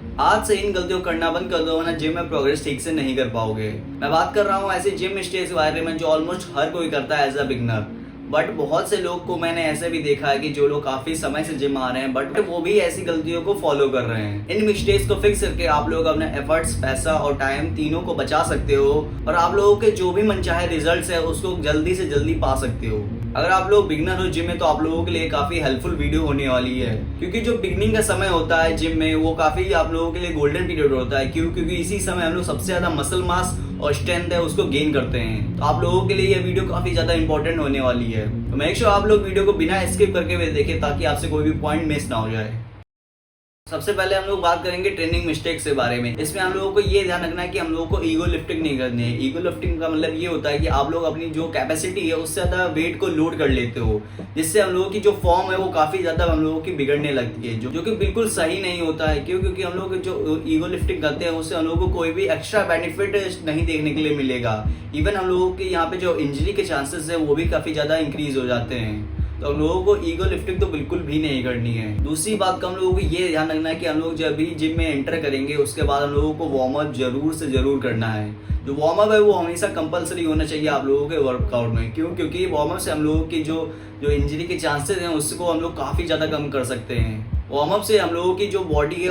आज से इन गलतियों को करना बंद कर दो, वरना जिम में प्रोग्रेस ठीक से नहीं कर पाओगे। मैं बात कर रहा हूँ ऐसे जिम मिस्टेक्स के बारे में जो ऑलमोस्ट हर कोई करता है एज अ बिगनर। बट बहुत से लोग को मैंने ऐसे भी देखा है कि जो लोग काफी समय से जिम आ रहे हैं बट वो भी ऐसी गलतियों को फॉलो कर रहे हैं। इन मिस्टेक्स को फिक्स करके आप लोग अपने एफर्ट्स, पैसा और टाइम तीनों को बचा सकते हो और आप लोगों के जो भी मनचाहे रिजल्ट्स है उसको जल्दी से जल्दी पा सकते हो। अगर आप लोग बिगनर हो जिम में तो आप लोगों के लिए काफी हेल्पफुल वीडियो होने वाली है, क्योंकि जो बिगनिंग का समय होता है जिम में वो काफी आप लोगों के लिए गोल्डन पीरियड होता है। क्योंकि इसी समय हम लोग सबसे ज्यादा मसल मास और स्ट्रेंथ है उसको गेन करते हैं। तो आप लोगों के लिए ये वीडियो काफी ज्यादा इंपॉर्टेंट होने वाली है। तो मेक श्योर आप लोग वीडियो को बिना स्किप करके हुए देखें ताकि आपसे कोई भी पॉइंट मिस ना हो जाए। सबसे पहले हम लोग बात करेंगे ट्रेनिंग मिस्टेक्स के बारे में। इसमें हम लोगों को ये ध्यान रखना है कि हम लोगों को ईगो लिफ्टिंग नहीं करनी है। ईगो लिफ्टिंग का मतलब ये होता है कि आप लोग अपनी जो कैपेसिटी है उससे ज्यादा वेट को लोड कर लेते हो, जिससे हम लोगों की जो फॉर्म है वो काफी ज्यादा हम लोगों की बिगड़ने लगती है, जो कि बिल्कुल सही नहीं होता है। क्योंकि हम लोग जो ईगो लिफ्टिंग करते हैं उससे हम लोगों को कोई भी एक्स्ट्रा बेनिफिट नहीं देखने के लिए मिलेगा। इवन हम लोगों के यहाँ पे जो इंजरी के चांसेस है वो भी काफी ज्यादा इंक्रीज हो जाते हैं। तो हम लोगों को ईगो लिफ्टिंग तो बिल्कुल भी नहीं करनी है। दूसरी बात का हम लोगों को ये ध्यान रखना है कि हम लोग जब भी जिम में एंटर करेंगे उसके बाद हम लोगों को वार्म अप जरूर से जरूर करना है। जो वार्म अप है वो हमेशा कंपलसरी होना चाहिए आप लोगों के वर्कआउट में। क्योंकि वार्म अप से हम लोगों की जो इंजरी के चांसेस हैं उसको हम लोग काफी ज्यादा कम कर सकते हैं। वार्म अप से हम लोगों की जो बॉडी है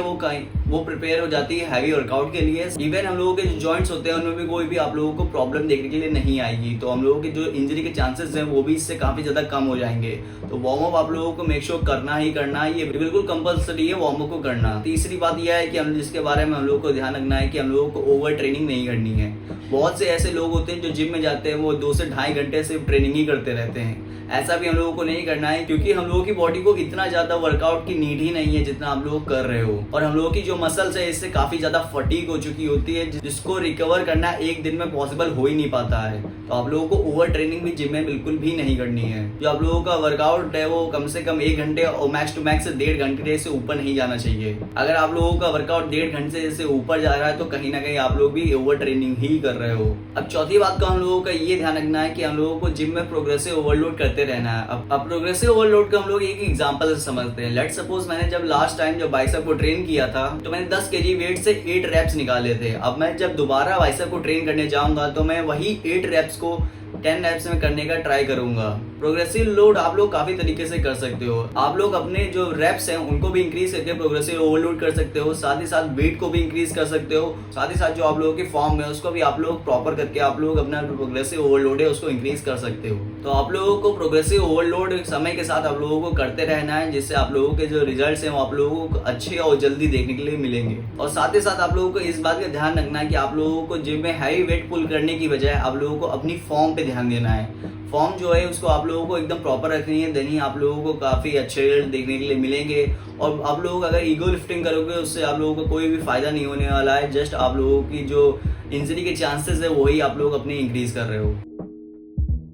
वो प्रिपेयर हो जाती है हैवी वर्कआउट के लिए। इवन हम लोगों के जो जॉइंट्स होते हैं उनमें भी कोई भी आप लोगों को प्रॉब्लम देखने के लिए नहीं आएगी। तो हम लोगों के जो इंजरी के चांसेस हैं वो भी इससे काफी ज्यादा कम हो जाएंगे। तो वार्म अप आप लोगों को मेक श्योर करना ही करना है, ये बिल्कुल कंपलसरी है वार्म अप को करना। तीसरी बात यह है कि हम जिसके बारे में हम लोगों को ध्यान रखना है कि हम लोगों को ओवर ट्रेनिंग नहीं करनी है। बहुत से ऐसे लोग होते हैं जो जिम में जाते हैं वो 2 से ढाई घंटे सिर्फ ट्रेनिंग ही करते रहते हैं। ऐसा भी हम लोगों को नहीं करना है, क्योंकि हम लोगों की बॉडी को इतना ज्यादा वर्कआउट की नीड ही नहीं है जितना आप लोग कर रहे हो। और हम लोगों की जो मसल्स है इससे काफी ज्यादा फटीग हो चुकी होती है, जिसको रिकवर करना एक दिन में पॉसिबल हो ही नहीं पाता है। तो आप लोगों को ओवर ट्रेनिंग भी जिम में बिल्कुल भी नहीं करनी है। जो आप लोगों का वर्कआउट है वो कम से कम 1 घंटे और मैक्स टू मैक्स 1.5 घंटे से ऊपर नहीं जाना चाहिए। अगर आप लोगों का वर्कआउट 1.5 घंटे से ऊपर जा रहा है तो कहीं ना कहीं आप लोग भी ओवर ट्रेनिंग ही कर रहे हो। अब चौथी बात का हम लोगों का ये ध्यान रखना है कि हम लोगों को जिम में प्रोग्रेसिव ओवरलोड करते रहना है। अब प्रोग्रेसिव ओवरलोड का हम लोग एक एग्जांपल से समझते हैं। लेट्स सपोज मैंने जब लास्ट टाइम जब बाइसेप को ट्रेन किया था तो मैंने 10 केजी वेट से 8 रेप्स निकाले थे। अब मैं जब दोबारा बाइसेप को ट्रेन करने जाऊंगा तो मैं वही 8 रेप्स को 10 रेप्स में करने का ट्राई करूंगा। प्रोग्रेसिव लोड आप लोग काफी तरीके से कर सकते हो। आप लोग अपने जो रेप्स हैं उनको भी इंक्रीज करके प्रोग्रेसिव ओवरलोड कर सकते हो, साथ ही साथ वेट को भी इंक्रीज कर सकते हो, साथ ही साथ जो आप लोगों की फॉर्म है उसको भी आप लोग प्रॉपर करके आप लोग अपना प्रोग्रेसिव ओवरलोड है उसको इंक्रीज कर सकते हो। तो आप लोगों को प्रोग्रेसिव ओवरलोड समय के साथ आप लोगों को करते रहना है, जिससे आप लोगों के जो रिजल्ट्स हैं वो आप लोगों को अच्छे और जल्दी देखने के लिए मिलेंगे। और साथ ही साथ आप लोगों को इस बात का ध्यान रखना है कि आप लोगों को जिम में हैवी वेट पुल करने की बजाय आप लोगों को अपनी फॉर्म पे ध्यान देना है। फॉर्म जो है उसको आप लोगों को एकदम प्रॉपर रखनी है, देन ही आप लोगों को काफी अच्छे रिजल्ट देखने के लिए मिलेंगे। और आप लोग अगर ईगो लिफ्टिंग करोगे उससे आप लोगों को कोई भी फायदा नहीं होने वाला है। जस्ट आप लोगों की जो इंजरी के चांसेस है वही आप लोग अपने इंक्रीज कर रहे हो।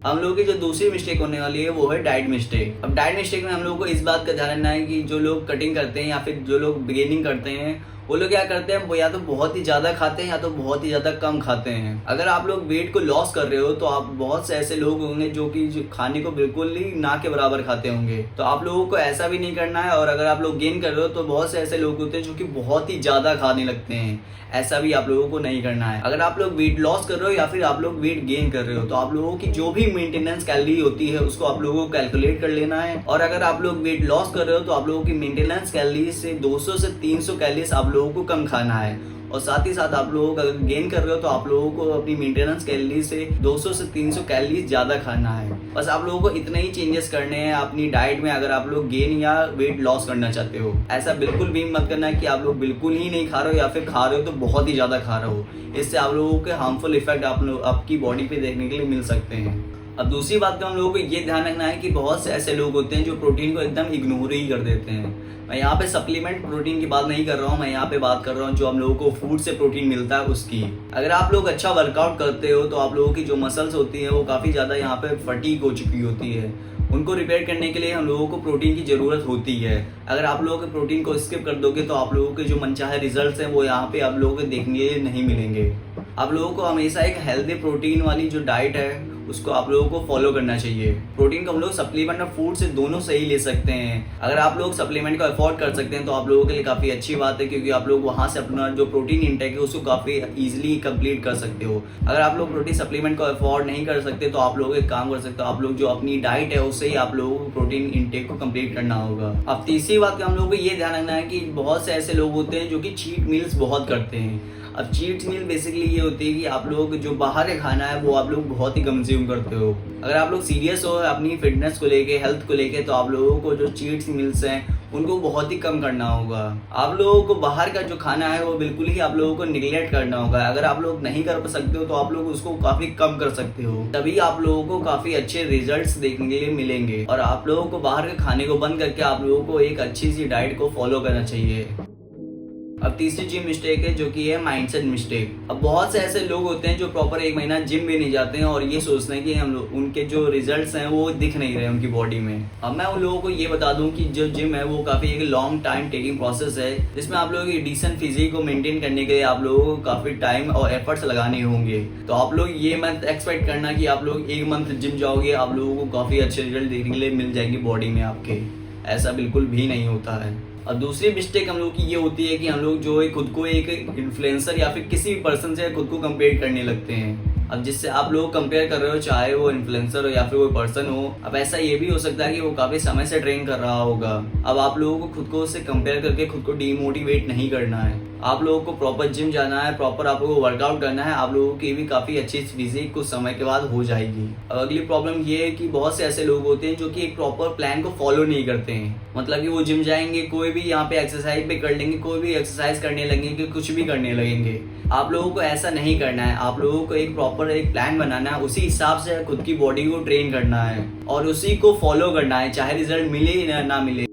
हम लोगों की जो दूसरी मिस्टेक होने वाली है वो है डाइट मिस्टेक। अब डाइट मिस्टेक में हम लोगों को इस बात का ध्यान रखना है कि जो लोग कटिंग करते हैं या फिर जो लोग बिगिनिंग करते हैं वो लोग क्या करते हैं, वो या तो बहुत ही ज्यादा खाते हैं या तो बहुत ही ज्यादा कम खाते हैं। अगर आप लोग वेट को लॉस कर रहे हो तो आप बहुत से ऐसे लोग होंगे जो कि खाने को बिल्कुल ही ना के बराबर खाते होंगे। तो आप लोगों को ऐसा भी नहीं करना है। और अगर आप लोग गेन कर रहे हो तो बहुत से ऐसे लोग होते हैं जो कि बहुत ही ज्यादा खाने लगते हैं, ऐसा भी आप लोगों को नहीं करना है। अगर आप लोग वेट लॉस कर रहे हो या फिर आप लोग वेट गेन कर रहे हो तो आप लोगों की जो भी मेंटेनेंस कैलोरी होती है उसको आप लोगों को कैलकुलेट कर लेना है। और अगर आप लोग वेट लॉस कर रहे हो तो आप लोगों की मेंटेनेंस कैलोरी से 200 से 300 कैलोरीज आप लोगों को कम खाना है। और साथ ही साथ आप लोग अगर गेन कर रहे हो तो आप लोगों को अपनी मेंटेनेंस कैलोरी से 200 से 300 कैलोरी ज्यादा खाना है। बस आप लोगों को इतने ही चेंजेस करने हैं अपनी डाइट में अगर आप लोग गेन या वेट लॉस करना चाहते हो। ऐसा बिल्कुल भी मत करना है कि आप लोग बिल्कुल ही नहीं खा रहे हो या फिर खा रहे हो तो बहुत ही ज्यादा खा रहे हो। इससे आप लोगों के हार्मफुल इफेक्ट आपकी बॉडी पे देखने के लिए मिल सकते हैं। अब दूसरी बात का हम लोगों को ये ध्यान रखना है कि बहुत से ऐसे लोग होते हैं जो प्रोटीन को एकदम इग्नोर ही कर देते हैं। मैं यहाँ पे सप्लीमेंट प्रोटीन की बात नहीं कर रहा हूँ, मैं यहाँ पे बात कर रहा हूँ जो हम लोगों को फूड से प्रोटीन मिलता है उसकी। अगर आप लोग अच्छा वर्कआउट करते हो तो आप लोगों की जो मसल्स होती है वो काफी ज्यादा यहाँ पे फटीग हो चुकी होती है, उनको रिपेयर करने के लिए हम लोगों को प्रोटीन की जरूरत होती है। अगर आप लोगों के प्रोटीन को स्किप कर दोगे तो आप लोगों के जो मनचाहे रिजल्ट्स हैं वो यहाँ पे आप लोगों को देखने नहीं मिलेंगे। आप लोगों को हमेशा एक हेल्दी प्रोटीन वाली जो डाइट है उसको आप लोगों को फॉलो करना चाहिए। प्रोटीन को हम लोग सप्लीमेंट और फूड से दोनों सही ले सकते हैं। अगर आप लोग सप्लीमेंट को अफोर्ड कर सकते हैं तो आप लोगों के लिए काफ़ी अच्छी बात है, क्योंकि आप लोग वहाँ से अपना जो प्रोटीन इंटेक है उसको काफ़ी ईजिली कंप्लीट कर सकते हो। अगर आप लोग प्रोटीन सप्लीमेंट को अफोर्ड नहीं कर सकते तो आप लोग एक काम कर सकते हो, आप लोग जो अपनी डाइट है उससे ही आप लोगों को प्रोटीन इंटेक को कंप्लीट करना होगा। अब तीसरी बात का हम लोगों को ये ध्यान रखना है कि बहुत से ऐसे लोग होते हैं जो कि चीट मील्स बहुत करते हैं। अब चीट मील बेसिकली ये होती है कि आप लोग जो बाहर का खाना है वो आप लोग बहुत ही कंज्यूम करते हो। अगर आप लोग सीरियस हो अपनी फिटनेस को लेके, हेल्थ को लेके, तो आप लोगों को जो चीट मील्स हैं उनको बहुत ही कम करना होगा। आप लोगों को बाहर का जो खाना है वो बिल्कुल ही आप लोगों को निगलेक्ट करना होगा। अगर आप लोग नहीं कर सकते हो तो आप लोग उसको काफी कम कर सकते हो, तभी आप लोगों को काफी अच्छे रिजल्ट्स देखने के लिए मिलेंगे। और आप लोगों को बाहर के खाने को बंद करके आप लोगों को एक अच्छी सी डाइट को फॉलो करना चाहिए। अब तीसरी जिम मिस्टेक है जो कि है माइंडसेट मिस्टेक। अब बहुत से ऐसे लोग होते हैं जो प्रॉपर 1 महीना जिम भी नहीं जाते हैं और ये सोचते हैं कि हम लोग उनके जो रिजल्ट्स हैं वो दिख नहीं रहे उनकी बॉडी में। अब मैं उन लोगों को ये बता दूं कि जो जिम है वो काफी एक लॉन्ग टाइम टेकिंग प्रोसेस है, जिसमें आप लोगों की डिसेंट फिजिक को मेंटेन करने के लिए आप लोगों को काफी टाइम और एफर्ट्स लगाने होंगे। तो आप लोग ये मत एक्सपेक्ट करना कि आप लोग 1 मंथ जिम जाओगे आप लोगों को काफी अच्छे रिजल्ट देखने के लिए मिल जाएंगे बॉडी में आपके। ऐसा बिल्कुल भी नहीं होता है। और दूसरी मिस्टेक हम लोग की ये होती है कि हम लोग जो है खुद को एक इन्फ्लुएंसर या फिर किसी भी पर्सन से खुद को कंपेयर करने लगते हैं। अब जिससे आप लोग कंपेयर कर रहे हो, चाहे वो इन्फ्लुएंसर हो या फिर कोई पर्सन हो, अब ऐसा ये भी हो सकता है कि वो काफी समय से ट्रेन कर रहा होगा। अब आप लोगों को खुद को उससे कंपेयर करके खुद को डीमोटिवेट नहीं करना है। आप लोगों को प्रॉपर जिम जाना है, प्रॉपर आप लोगों को वर्कआउट करना है, आप लोगों की भी काफी अच्छी फिजिक कुछ समय के बाद हो जाएगी। अब अगली प्रॉब्लम ये है कि बहुत से ऐसे लोग होते हैं जो कि एक प्रॉपर प्लान को फॉलो नहीं करते हैं। मतलब कि वो जिम जाएंगे, कोई भी यहाँ पे एक्सरसाइज भी कर लेंगे, कोई भी एक्सरसाइज करने लगेंगे, कुछ भी करने लगेंगे। आप लोगों को ऐसा नहीं करना है। आप लोगों को एक प्रॉपर एक प्लान बनाना है, उसी हिसाब से खुद की बॉडी को ट्रेन करना है और उसी को फॉलो करना है, चाहे रिजल्ट मिले या ना मिले।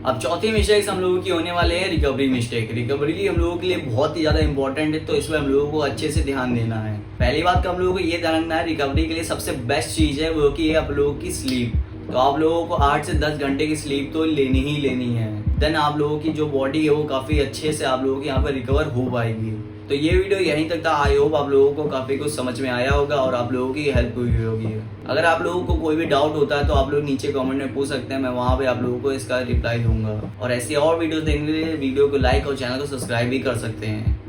अब चौथी मिस्टेक्स हम लोगों की होने वाले हैं रिकवरी मिस्टेक। रिकवरी हम लोगों के लिए बहुत ही ज्यादा इंपॉर्टेंट है, तो इसमें हम लोगों को अच्छे से ध्यान देना है। पहली बात का हम लोगों को ये ध्यान रखना है, रिकवरी के लिए सबसे बेस्ट चीज है वो की है आप लोगों की स्लीप। तो आप लोगों को 8 से 10 घंटे की स्लीप तो लेनी ही लेनी है। देन आप लोगों की जो बॉडी है वो काफी अच्छे से आप लोगों की यहाँ पर रिकवर हो पाएगी। तो ये वीडियो यहीं तक था। आई होप आप लोगों को काफी कुछ समझ में आया होगा और आप लोगों की हेल्प हुई होगी। अगर आप लोगों को कोई भी डाउट होता है तो आप लोग नीचे कमेंट में पूछ सकते हैं, मैं वहां पे आप लोगों को इसका रिप्लाई दूंगा। और ऐसी और वीडियोस देखने के लिए वीडियो को लाइक और चैनल को सब्सक्राइब भी कर सकते हैं।